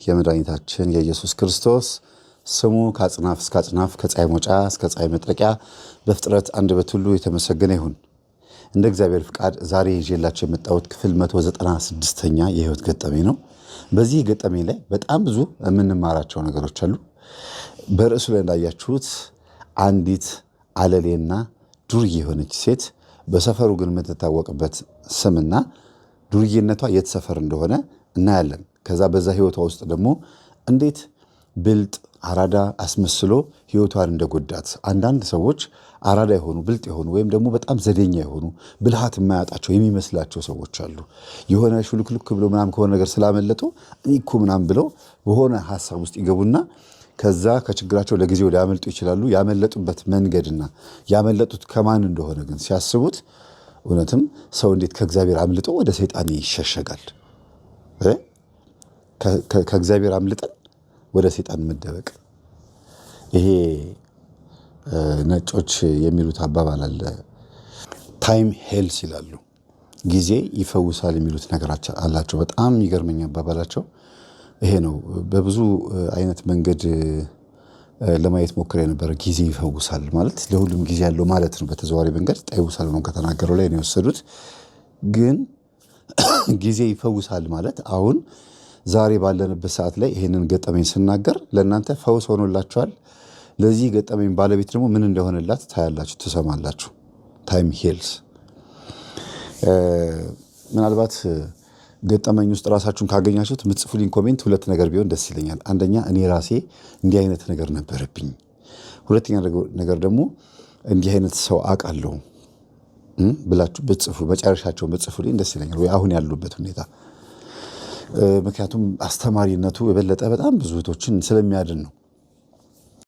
የመድኃኒታችን የኢየሱስ ክርስቶስ ስሙ ከአጽናፍ እስከ አጽናፍ ከፀሐይ መውጫ እስከ ፀሐይ መጥለቂያ በፍጥረት አንደበት ሁሉ የተመሰገነ ይሁን። እንደ እግዚአብሔር ፍቃድ ዛሬ ይዤላችሁ የመጣሁት ክፍል 196ኛ የህይወት ገጠመኝ ነው። በዚህ ገጠመኝ ላይ በጣም ብዙ የምንማራቸው ነገሮች አሉ። በርዕሱ ላይ እንዳያችሁት አንዲት አለሌና ዱርዬ የሆነች ሴት በሰፈሩ ግን የምትታወቅበት ስምና ዱርዬነቷ የት ሰፈር እንደሆነ እናያለን። ከዛ በዛ ህይወቷ ውስጥ ደግሞ እንዴት ብልጥ አራዳ አስመስሎ ህይወቷን እንደጎዳት አንዳንድ ሰዎች አራዳ የሆኑ ብልጥ የሆኑ ወይም ደግሞ በጣም ዘዴኛ የሆኑ ብልሃት የማያጣቸው የሚመስላቸው ሰዎች አሉ። የሆነ ሹልክልክ ብሎ ምናምን ከሆነ ነገር ስላመለጡ እኔ እኮ ምናምን ብለው በሆነ ሀሳብ ውስጥ ይገቡና ከዛ ከችግራቸው ለጊዜው ሊያመልጡ ይችላሉ። ያመለጡበት መንገድና ያመለጡት ከማን እንደሆነ ግን ሲያስቡት እውነትም ሰው እንዴት ከእግዚአብሔር አምልጦ ወደ ሰይጣን ይሸሸጋል? ከእግዚአብሔር አምልጠን ወደ ሰይጣን መደበቅ። ይሄ ነጮች የሚሉት አባባል አለ። ታይም ሄልስ ይላሉ። ጊዜ ይፈውሳል የሚሉት ነገር አላቸው። በጣም የሚገርመኝ አባባላቸው ይሄ ነው። በብዙ አይነት መንገድ ለማየት ሞክሬ የነበረ ጊዜ ይፈውሳል ማለት ለሁሉም ጊዜ ያለው ማለት ነው። በተዘዋዋሪ መንገድ ጠቢቡ ሰለሞን ከተናገረው ላይ ነው የወሰዱት። ግን ጊዜ ይፈውሳል ማለት አሁን ዛሬ ባለንበት ሰዓት ላይ ይሄንን ገጠመኝ ስናገር ለእናንተ ፈውስ ሆኖላችኋል። ለዚህ ገጠመኝ ባለቤት ደግሞ ምን እንደሆነላት ታያላችሁ፣ ትሰማላችሁ። ታይም ሄልስ። ምናልባት ገጠመኝ ውስጥ ራሳችሁን ካገኛችሁት የምትጽፉልኝ ኮሜንት ሁለት ነገር ቢሆን ደስ ይለኛል። አንደኛ እኔ ራሴ እንዲህ አይነት ነገር ነበረብኝ፣ ሁለተኛ ነገር ደግሞ እንዲህ አይነት ሰው አውቃለሁ ብላችሁ ብትጽፉ መጨረሻቸውን ብትጽፉልኝ ደስ ይለኛል፣ ወይ አሁን ያሉበት ሁኔታ። ምክንያቱም አስተማሪነቱ የበለጠ በጣም ብዙ እህቶችን ስለሚያድን ነው።